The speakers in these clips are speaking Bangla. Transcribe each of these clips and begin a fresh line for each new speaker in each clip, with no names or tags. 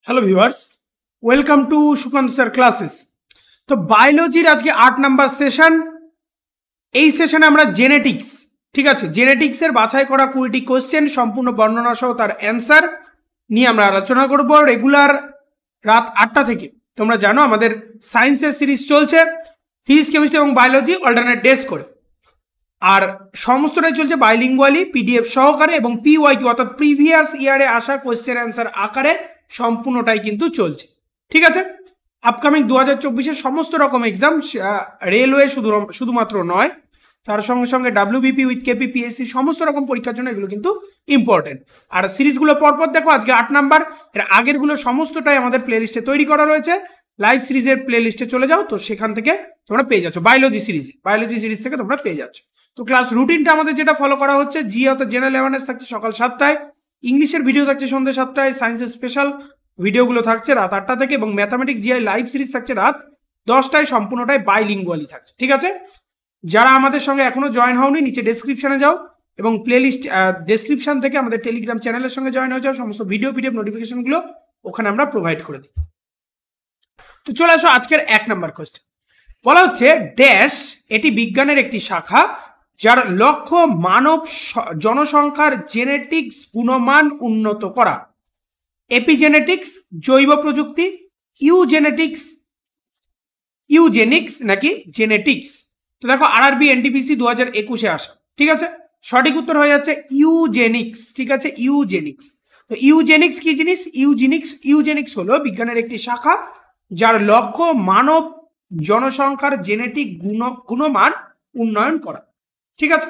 Hello viewers, welcome to Sukanta sir classes. তো বায়োলজির আজকে 8 নাম্বার সেশন। এই সেশনে আমরা জেনেটিক্স, ঠিক আছে, জেনেটিক্সের বাছাই করা 20টি কোশ্চেন সম্পূর্ণ বর্ণনা সহ তার অ্যান্সার নিয়ে আমরা আলোচনা করব। রেগুলার রাত 8টা থেকে তোমরা জানো আমাদের সায়েন্সের সিরিজ চলছে, ফিজিক্স, কেমিস্ট্রি এবং বায়োলজি অল্টারনেট ডেজ করে। আর সমস্তটাই চলছে বাইলিঙ্গুয়ালি, পিডিএফ সহকারে এবং পিওয়াইকিউ অর্থাৎ প্রিভিয়াস ইয়ারে আসা কোয়েশ্চেন অ্যান্সার আকারে সম্পূর্ণটাই কিন্তু চলছে, ঠিক আছে। আপকামিং 2024-এর সমস্ত রকম এক্সাম, রেলওয়ে শুধুমাত্র নয়, তার সঙ্গে সঙ্গে ডাব্লিউবিপি উইথ কেপি, পিএসসি সমস্ত রকম পরীক্ষার জন্য এগুলো কিন্তু ইম্পর্টেন্ট। আর সিরিজগুলো পরপর দেখো, আজকে 8 নাম্বার, এর আগেরগুলো সমস্তটাই আমাদের প্লেলিস্টে তৈরি করা রয়েছে। লাইভ সিরিজের প্লেলিস্টে চলে যাও, তো সেখান থেকে তোমরা পেয়ে যাচ্ছ। বায়োলজি সিরিজ থেকে তোমরা পেয়ে যাচ্ছ। তো ক্লাস রুটিনটা আমাদের যেটা ফলো করা হচ্ছে, জি অর্থাৎ জেনারেল অ্যাওয়ারনেস থাকছে সকাল 7টায়, ইংলিশের ভিডিও থাকছে সন্ধ্যে 7টায়, সায়েন্সের স্পেশাল ভিডিওগুলো থাকছে রাত 8টা থেকে, এবং ম্যাথামেটিক্স জিআই লাইভ সিরিজ থাকছে রাত 10টায়, সম্পূর্ণটাই বাইলিঙ্গুয়ালি থাকছে, ঠিক আছে। যারা আমাদের সঙ্গে এখনো জয়েন হওনি, নিচে ডেসক্রিপশনে যাও এবং প্লেলিস্ট ডেসক্রিপশন থেকে আমাদের টেলিগ্রাম চ্যানেলের সঙ্গে জয়েন হয়ে যাও। সমস্ত ভিডিও পিডিএফ নোটিফিকেশনগুলো ওখানে আমরা প্রোভাইড করে দিই। তো চলে আসো আজকের 1 নাম্বার কোয়েশ্চেন। বলা হচ্ছে ড্যাশ এটি বিজ্ঞানের একটি শাখা যার লক্ষ্য মানব জনসংখ্যার জেনেটিক্স গুণমান উন্নত করা। এপিজেনেটিক্স, জৈব প্রযুক্তি, ইউজেনিক্স নাকি জেনেটিক্স। তো দেখো আরআরবি এনটিপিসি 2021-এ আসা, ঠিক আছে। সঠিক উত্তর হয়ে যাচ্ছে ইউজেনিক্স, ঠিক আছে, ইউজেনিক্স। তো ইউজেনিক্স কি জিনিস? ইউজেনিক্স হলো বিজ্ঞানের একটি শাখা যার লক্ষ্য মানব জনসংখ্যার জেনেটিক গুণমান উন্নয়ন করা, ঠিক আছে।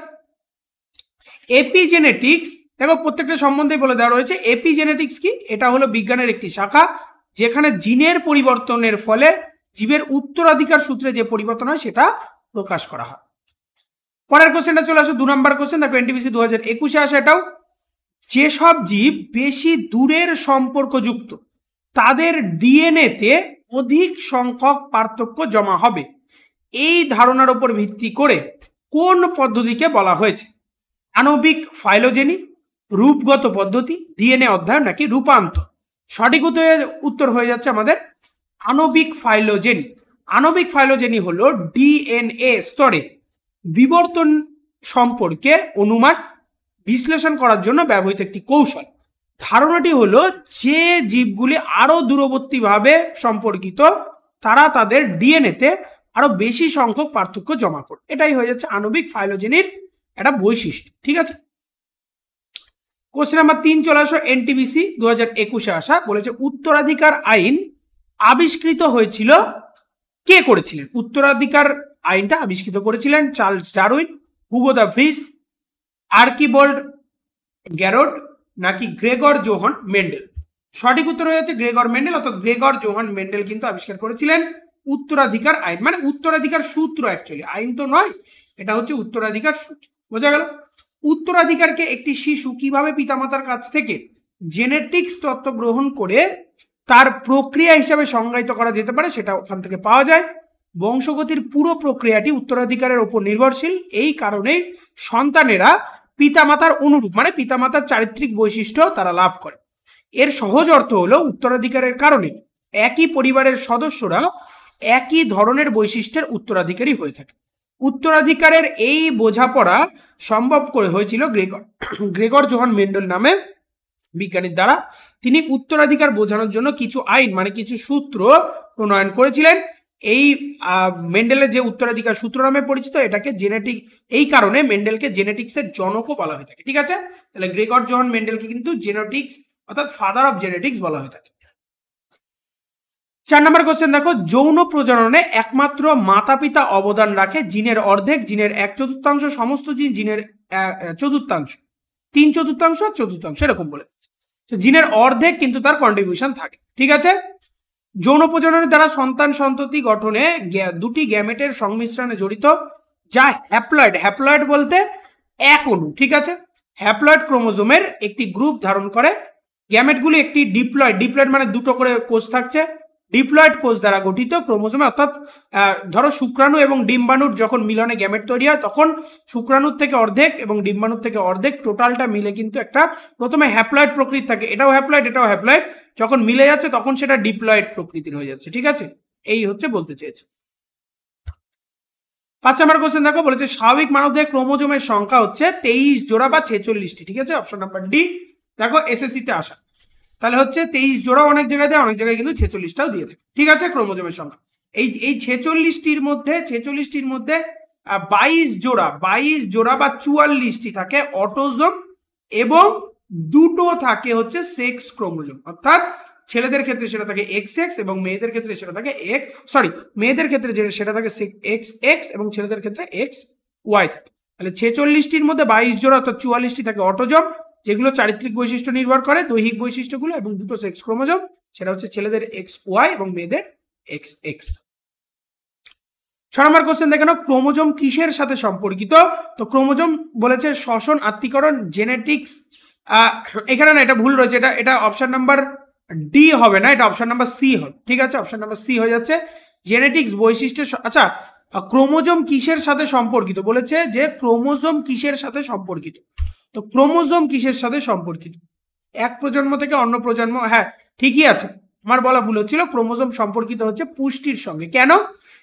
এপিজেনেটিক্স দেখো প্রত্যেকটা সম্বন্ধে বলে দেওয়া রয়েছে। এপিজেনেটিক্স কি? এটা হলো বিজ্ঞানের একটি শাখা যেখানে জিনের পরিবর্তনের ফলে জীবের উত্তরাধিকার সূত্রে যে পরিবর্তন হয় সেটা প্রকাশ করা হয়। পরের কোশ্চেনটা চলে আসো, 2 নম্বর কোশ্চেন। দেখো এনটিপিসি 2021-এ আসে এটাও। যেসব জীব বেশি দূরের সম্পর্কযুক্ত তাদের ডিএনএতে অধিক সংখ্যক পার্থক্য জমা হবে, এই ধারণার উপর ভিত্তি করে কোন পদ্ধতিকে বলা হয়েছে? আণবিক ফাইলোজেনি, রূপগত পদ্ধতি, ডিএনএ অধ্যয়ন নাকি রূপান্তর। সঠিক উত্তর হয়ে যাচ্ছে আমাদের আণবিক ফাইলোজেনি। আণবিক ফাইলোজেনি হলো ডিএনএ স্তরে বিবর্তন সম্পর্কে অনুমান বিশ্লেষণ করার জন্য ব্যবহৃত একটি কৌশল। ধারণাটি হলো যে জীবগুলি আরো দূরবর্তীভাবে সম্পর্কিত তারা তাদের ডিএনএতে আরো বেশি সংখ্যক পার্থক্য জমা করে। এটাই হয়ে যাচ্ছে আণবিক ফাইলোজেনির একটা বৈশিষ্ট্য, ঠিক আছে। কোশ্চেন নাম্বার 3 চলে আসো, এনটিপিসি 2021-এ আসা। বলেছে উত্তরাধিকার আইন আবিষ্কৃত হয়েছিল, কে করেছিলেন? উত্তরাধিকার আইনটা আবিষ্কৃত করেছিলেন চার্লস ডারউইন, হুগো দা ভ্রিস, আর্কিবোল্ড গ্যারোড নাকি গ্রেগর জোহান মেন্ডেল। সঠিক উত্তর হয়ে যাচ্ছে গ্রেগর মেন্ডেল, অর্থাৎ গ্রেগর জোহান মেন্ডেল কিন্তু আবিষ্কার করেছিলেন উত্তরাধিকার আইন। মানে উত্তরাধিকার সূত্র, অ্যাকচুয়ালি আইন তো নয়, এটা হচ্ছে উত্তরাধিকার সূত্র। বোঝা গেল? উত্তরাধিকারকে একটি শিশু কিভাবে পিতামাতার কাছ থেকে জেনেটিক্স তত্ত্ব গ্রহণ করে তার প্রক্রিয়া হিসাবে সংজ্ঞায়িত করা যেতে পারে সেটা ওখান থেকে পাওয়া যায়। বংশগতির পুরো প্রক্রিয়াটি উত্তরাধিকারের উপর নির্ভরশীল, এই কারণেই সন্তানেরা পিতামাতার অনুরূপ, মানে পিতামাতার চারিত্রিক বৈশিষ্ট্য তারা লাভ করে। এর সহজ অর্থ হলো উত্তরাধিকারের কারণে একই পরিবারের সদস্যরা একই ধরনের বৈশিষ্ট্যের উত্তরাধিকারী হয়ে থাকে। উত্তরাধিকারের এই বোঝাপড়া সম্ভব করে হয়েছিল গ্রেগর জোহান মেন্ডেল নামে বিজ্ঞানীর দ্বারা। তিনি উত্তরাধিকার বোঝানোর জন্য কিছু আইন, মানে কিছু সূত্র প্রণয়ন করেছিলেন। এই মেন্ডেলের যে উত্তরাধিকার সূত্র নামে পরিচিত, এটাকে জেনেটিক, এই কারণে মেন্ডেলকে জেনেটিক্সের জনকও বলা হয়ে থাকে, ঠিক আছে। তাহলে গ্রেগর জোহান মেন্ডেলকে কিন্তু জেনেটিক্স অর্থাৎ ফাদার অফ জেনেটিক্স বলা হয়ে থাকে। 4 নম্বর কোশ্চেন দেখো, যৌন প্রজননে একমাত্র মাতা পিতা অবদান রাখে জিনের অর্ধেক, জিনের 1/4, সমস্ত জিনের 1/4, 3/4 আর 1/4 এরকম বলে। তো জিনের অর্ধেক কিন্তু তার কন্ট্রিবিউশন থাকে, ঠিক আছে। যৌন প্রজননের দ্বারা সন্তান সন্ততি গঠনে দুটি গ্যামেটের সংমিশ্রণে জড়িত যা হ্যাপ্লয়েড, হ্যাপ্লয়েড বলতে এক অণু, ঠিক আছে, হ্যাপ্লয়েড ক্রোমোজোমের একটি গ্রুপ ধারণ করে। গ্যামেটগুলি একটি ডিপ্লয়েড, ডিপ্লয়েড মানে দুটো করে কোষ থাকছে, ডিপ্লয়েড কোষ দ্বারা গঠিত ক্রোমোজোমে, অর্থাৎ ধরো শুক্রাণু এবং ডিম্বাণুর যখন মিলনে গ্যামেট তৈরি হয় তখন শুক্রাণুর থেকে অর্ধেক এবং ডিম্বাণুর থেকে অর্ধেক টোটালটা মিলে কিন্তু একটা প্রথমে হ্যাপ্লয়েড প্রকৃতি থাকে, এটাও হ্যাপ্লয়েড এটাও হ্যাপ্লয়েড, যখন মিলে যাচ্ছে তখন সেটা ডিপ্লয়েড প্রকৃতির হয়ে যাচ্ছে। ঠিক আছে, এই হচ্ছে বলতে চেয়েছে। 5 নম্বর কোশ্চেন দেখো, বলেছে স্বাভাবিক মানবদেহে ক্রোমোজোমের সংখ্যা হচ্ছে 23 জোড়া বা 46টি। ঠিক আছে, অপশন নাম্বার ডি। দেখো এসএসসি তে আসা, তাহলে হচ্ছে 23 জোড়া অনেক জায়গায় দেয়, অনেক জায়গায় কিন্তু 46টাও দিয়ে থাকে। ঠিক আছে, ক্রোমোজোমের সংখ্যা এই 46টির মধ্যে 22 জোড়া বা 44টি থাকে অটোজোম এবং দুটো থাকে হচ্ছে সেক্স ক্রোমোজোম, অর্থাৎ ছেলেদের ক্ষেত্রে সেটা থাকে XX এবং মেয়েদের ক্ষেত্রে সেটা থাকে মেয়েদের ক্ষেত্রে সেটা থাকে XX এবং ছেলেদের ক্ষেত্রে XY থাকে। তাহলে 46টির মধ্যে 22 জোড়া অর্থাৎ 44টি থাকে অটোজোম, যেগুলো চারিত্রিক বৈশিষ্ট্য নির্ভর করে, দৈহিক বৈশিষ্ট্যগুলো, এবং দুটো সেক্স ক্রোমোজোম, সেটা হচ্ছে ছেলেদের XY এবং মেয়েদের XX। 6 নম্বর কোশ্চেন দেখে নাও, ক্রোমোজোম কিসের সাথে সম্পর্কিত? তো ক্রোমোজোম বলেছে শ্বসন, আত্তীকরণ, জেনেটিক্স। এখানে না, এটা ভুল রয়েছে, এটা অপশন নাম্বার ডি হবে না, এটা অপশন নাম্বার সি হবে। ঠিক আছে, অপশন নাম্বার সি হয়ে যাচ্ছে জেনেটিক্স বৈশিষ্ট্য। আচ্ছা, ক্রোমোজোম কিসের সাথে সম্পর্কিত বলেছে, যে ক্রোমোজোম কিসের সাথে সম্পর্কিত? তো ক্রোমোজোম কিসের সাথে সম্পর্কিত? এক প্রজন্ম থেকে অন্য প্রজন্ম, হ্যাঁ ঠিকই আছে, আমার বলা ভুল হচ্ছিল। ক্রোমোজোম সম্পর্কিত হচ্ছে পুষ্টির সঙ্গে। কেন?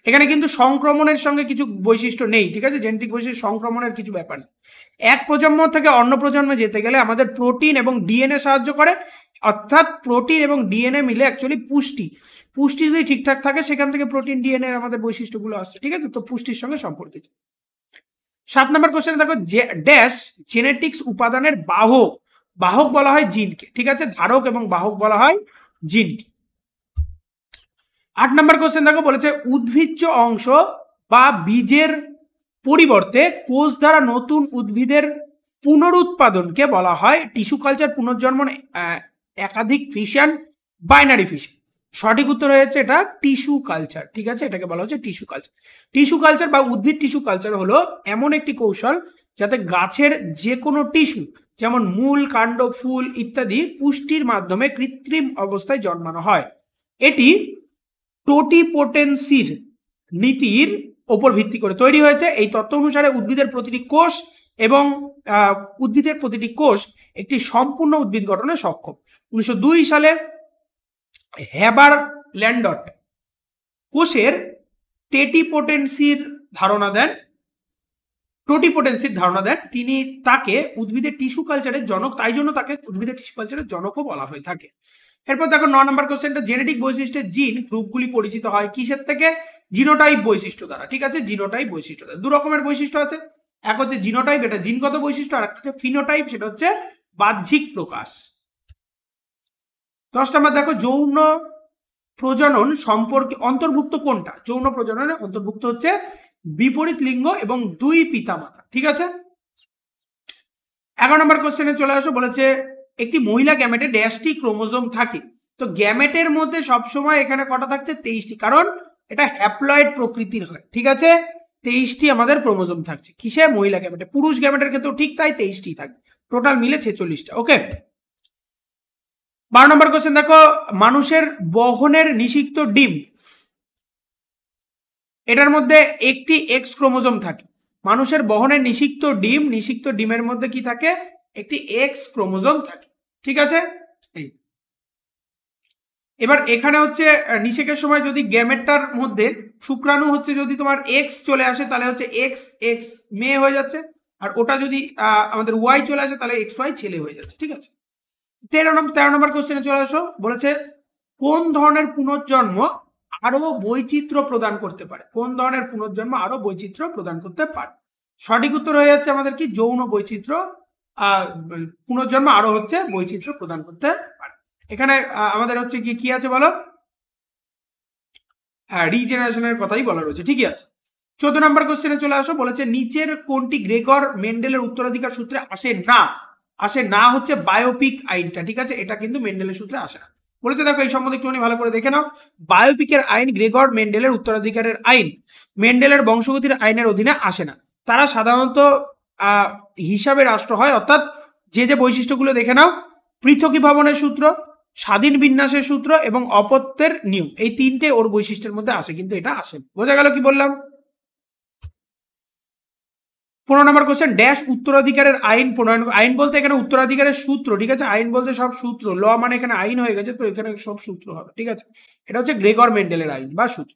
এখানে কিন্তু সংক্রমণের সঙ্গে কিছু বৈশিষ্ট্য নেই। ঠিক আছে, জেনেটিক বৈশিষ্ট্য সংক্রমণের কিছু ব্যাপার নেই। এক প্রজন্ম থেকে অন্য প্রজন্মে যেতে গেলে আমাদের প্রোটিন এবং ডিএনএ সাহায্য করে, অর্থাৎ প্রোটিন এবং ডিএনএ মিলে অ্যাকচুয়ালি পুষ্টি যদি ঠিকঠাক থাকে সেখান থেকে প্রোটিন ডিএনএ আমাদের বৈশিষ্ট্যগুলো আসছে। ঠিক আছে, তো পুষ্টির সঙ্গে সম্পর্কিত। 7 নম্বর কোশ্চেনে দেখো, ড্যাশ জেনেটিক্স উপাদানের বাহক বলা হয় জিনকে। ঠিক আছে, ধারক এবং বাহক বলা হয় জিনকে। 8 নম্বর কোশ্চেন দেখো, বলেছে উদ্ভিজ্জ অংশ বা বীজের পরিবর্তে কোষ দ্বারা নতুন উদ্ভিদের পুনরুৎপাদনকে বলা হয় টিস্যু কালচার, পুনর্জন্ম, একাধিক ফিশন, বাইনারি ফিশন। সঠিক উত্তর হয়েছে এটা টিস্যু কালচার। ঠিক আছে, এটাকে বলা হচ্ছে টিস্যু কালচার। টিস্যু কালচার বা উদ্ভিদ টিস্যু কালচার হলো এমন একটি কৌশল যাতে গাছের যে কোনো টিস্যু, যেমন মূল, কাণ্ড, ফুল ইত্যাদি পুষ্টির মাধ্যমে কৃত্রিম অবস্থায় জন্মানো হয়। এটি টোটিপোটেন্সির নীতির ওপর ভিত্তি করে তৈরি হয়েছে। এই তত্ত্ব অনুসারে উদ্ভিদের প্রতিটি কোষ একটি সম্পূর্ণ উদ্ভিদ গঠনে সক্ষম। 1902 সালে হেবার ল্যান্ডট কোষের টোটিপোটেন্সির ধারণা দেন। তিনি তাকে উদ্ভিদের টিস্যু কালচারের জনক, তাই জন্য তাকে উদ্ভিদের টিস্যু কালচারের জনকও বলা হয়ে থাকে। এরপর দেখো 9 নম্বর কোশ্চেনটা, জেনেটিক বৈশিষ্ট্যের জিন গ্রুপগুলি পরিচিত হয় কিসের থেকে? জিনোটাইপ বৈশিষ্ট্য দ্বারা। ঠিক আছে, জিনোটাইপ বৈশিষ্ট্য দ্বারা। দু রকমের বৈশিষ্ট্য আছে, এক হচ্ছে জিনোটাইপ, এটা জিনগত বৈশিষ্ট্য, আর একটা হচ্ছে ফিনোটাইপ, সেটা হচ্ছে বাহ্যিক প্রকাশ। 10 নম্বর দেখো, যৌন প্রজনন সম্পর্কে অন্তর্ভুক্ত কোনটা? যৌন প্রজননে অন্তর্ভুক্ত হচ্ছে বিপরীত লিঙ্গ এবং 2 পিতামাতা। ঠিক আছে, 11 নম্বর কোশ্চেনে চলে আসো, বলেছে একটি মহিলা গ্যামেটে ড্যাশটি ক্রোমোজোম থাকে। তো গ্যামেটের মধ্যে সবসময় এখানে কটা থাকছে? 23টি, কারণ এটা হ্যাপ্লয়েড প্রকৃতির হয়। ঠিক আছে, 23টি আমাদের ক্রোমোজোম থাকছে কিসে? মহিলা গ্যামেটে। পুরুষ গ্যামেটের ক্ষেত্রেও ঠিক তাই, 23টি থাকবে, টোটাল মিলে 46টা। ওকে, 12 নম্বর কোশ্চেন দেখো, মানুষের বহনের নিষিক্ত ডিম, এটার মধ্যে একটি এক্স ক্রোমোজোম থাকে। মানুষের বহনের নিষিক্ত ডিমের মধ্যে কি থাকে? একটি এক্স ক্রোমোজোম থাকে। ঠিক আছে, এই এবার এখানে হচ্ছে নিষেকের সময় যদি গ্যামেটটার মধ্যে শুক্রাণু হচ্ছে যদি তোমার এক্স চলে আসে তাহলে হচ্ছে এক্স মেয়ে হয়ে যাচ্ছে, আর ওটা যদি আমাদের ওয়াই চলে আসে তাহলে XY ছেলে হয়ে যাচ্ছে। ঠিক আছে, 13 নম্বর কোশ্চেনে চলে আসো, বলেছে কোন ধরনের পুনর্জন্ম আরো বৈচিত্র্য প্রদান করতে পারে? কোন ধরনের পুনর্জন্ম আরো বৈচিত্র্য প্রদান করতে পারে? সঠিক উত্তর হয়ে যাচ্ছে আমাদের কি? যৌন বৈচিত্র্য। পুনর্জন্ম আরো হচ্ছে বৈচিত্র্য প্রদান করতে পারে। এখানে আমাদের হচ্ছে কি আছে বলো? হ্যাঁ, রিজেনারেশনের কথাই বলা রয়েছে। ঠিকই আছে। 14 নম্বর কোশ্চেনে চলে আসো, বলেছে নিচের কোনটি গ্রেগর মেন্ডেলের উত্তরাধিকার সূত্রে আসে না হচ্ছে বায়োপিক আইনটা। ঠিক আছে, এটা কিন্তু মেন্ডেলের সূত্রে আসে না বলেছে। দেখো এই সম্বন্ধে একটুখানি ভালো করে দেখে নাও। বায়োপিকের আইন গ্রেগর মেন্ডেলের উত্তরাধিকারের আইন মেন্ডেলের বংশগতির আইনের অধীনে আসে না। তারা সাধারণত হিসাবে রাষ্ট্র হয়, অর্থাৎ যে বৈশিষ্ট্যগুলো দেখে নাও, পৃথকীভবনের সূত্র, স্বাধীন বিন্যাসের সূত্র এবং অপত্যের নিয়ম, এই তিনটে ওর বৈশিষ্ট্যের মধ্যে আসে, কিন্তু এটা আসে। বোঝা গেল কি বললাম? 15 নম্বর কোশ্চেন, ড্যাশ উত্তরাধিকারের আইন প্রণয়ন। আইন বলতে এখানে উত্তরাধিকারের সূত্র, ঠিক আছে? আইন বলতে সব সূত্র, ল মানে এখানে আইন হয়ে গেছে, তো এখানে সব সূত্র হবে, ঠিক আছে? এটা হচ্ছে গ্রেগর মেন্ডেলের আইন বা সূত্র।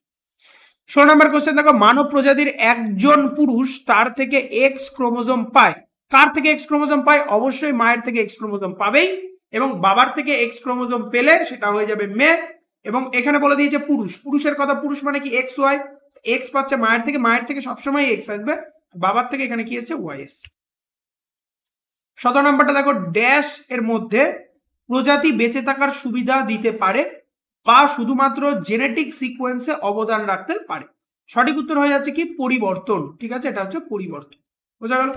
16 নম্বর কোশ্চেন দেখো, মানব প্রজাতির একজন পুরুষ তার থেকে এক্স ক্রোমোজোম পায়। কার থেকে এক্স ক্রোমোজোম পায়? অবশ্যই মায়ের থেকে এক্স ক্রোমোজোম পাবেই, এবং বাবার থেকে এক্স ক্রোমোজোম পেলে সেটা হয়ে যাবে মেয়ে। এবং এখানে বলে দিয়েছে পুরুষ, পুরুষের কথা, পুরুষ মানে কি এক্স ওয়াই, এক্স পাচ্ছে মায়ের থেকে, মায়ের থেকে সবসময় এক্স আসবে, বাবার থেকে এখানে কি এসছে? ওয়াই এসছে। 17 নম্বরটা দেখো, ড্যাশ এর মধ্যে প্রজাতি বেঁচে থাকার সুবিধা দিতে পারে বা শুধুমাত্র জেনেটিক সিকোয়েন্সে অবদান রাখতে পারে। সঠিক উত্তর হয়ে যাচ্ছে কি? পরিবর্তন, ঠিক আছে? এটা হচ্ছে পরিবর্তন। বোঝা গেল?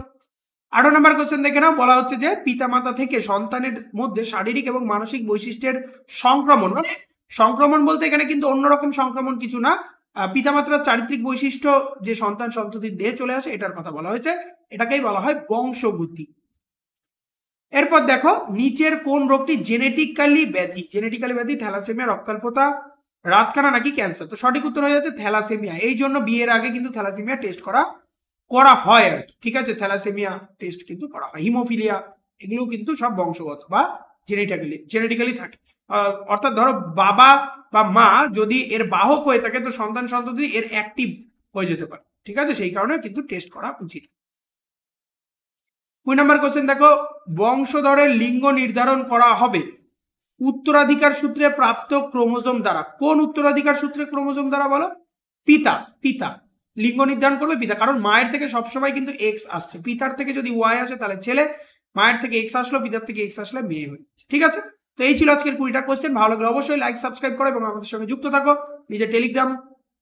18 নম্বর কোশ্চেন দেখে নাও, বলা হচ্ছে যে পিতামাতা থেকে সন্তানের মধ্যে শারীরিক এবং মানসিক বৈশিষ্ট্যের সংক্রমণ, মানে সংক্রমণ বলতে এখানে কিন্তু অন্যরকম সংক্রমণ কিছু না, পিতামাতার চারিত্রিক বৈশিষ্ট্য যে সন্তান সন্ততির দেহে চলে আসে এটার কথা বলা হয়েছে, এটাকেই বলা হয় বংশগতি। এরপর দেখো, নিচের কোন রোগটি জেনেটিক্যালি ব্যাধি? জেনেটিক্যালি ব্যাধি থ্যালাসেমিয়া, রক্তাল্পতা, রাতকানা নাকি ক্যান্সার? তো সঠিক উত্তর হয়ে যাচ্ছে থ্যালাসেমিয়া। এই জন্য বিয়ের আগে কিন্তু থ্যালাসেমিয়া টেস্ট করা হয় আর কি, ঠিক আছে? থ্যালাসেমিয়া টেস্ট কিন্তু করা হয়। হিমোফিলিয়া এগুলো কিন্তু সব বংশগত বা জেনেটিক্যালি থাকে। অর্থাৎ ধরো বাবা বা মা যদি এর বাহক হয়ে থাকে, তো সন্তান সন্ততি এর অ্যাক্টিভ হয়ে যেতে পারে, ঠিক আছে? সেই কারণে কিন্তু টেস্ট করা উচিত। 2 নম্বর কোশ্চেন দেখো, বংশধরের লিঙ্গ নির্ধারণ করা হবে উত্তরাধিকার সূত্রে প্রাপ্ত ক্রোমোজোম দ্বারা। কোন উত্তরাধিকার সূত্রে ক্রোমোজোম দ্বারা বলো? পিতা। লিঙ্গ নির্ধারণ করবে পিতা, কারণ মায়ের থেকে সবসময় কিন্তু এক্স আসছে, পিতার থেকে যদি ওয়াই আসে তাহলে ছেলে, মায়ের থেকে এক্স আসলো, পিতার থেকে এক্স আসলে মেয়ে হয়ে যাচ্ছে, ঠিক আছে? তো এই ছিল আজকের 20টা কোশ্চেন। ভালো লাগলে অবশ্যই লাইক সাবস্ক্রাইব করো এবং আমাদের সঙ্গে যুক্ত থাকো। নিজের টেলিগ্রাম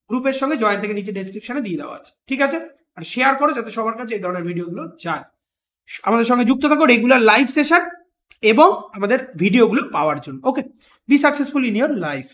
গ্রুপের সঙ্গে জয়েন থেকে নিচে ডেসক্রিপশনে দিয়ে দেওয়া আছে, ঠিক আছে? আর শেয়ার করো যাতে সবার কাছে এই ধরনের ভিডিওগুলো যায়। আমাদের সঙ্গে যুক্ত থাকো রেগুলার লাইভ সেশন এবং আমাদের ভিডিওগুলো পাওয়ার জন্য। Okay, be successful in your life.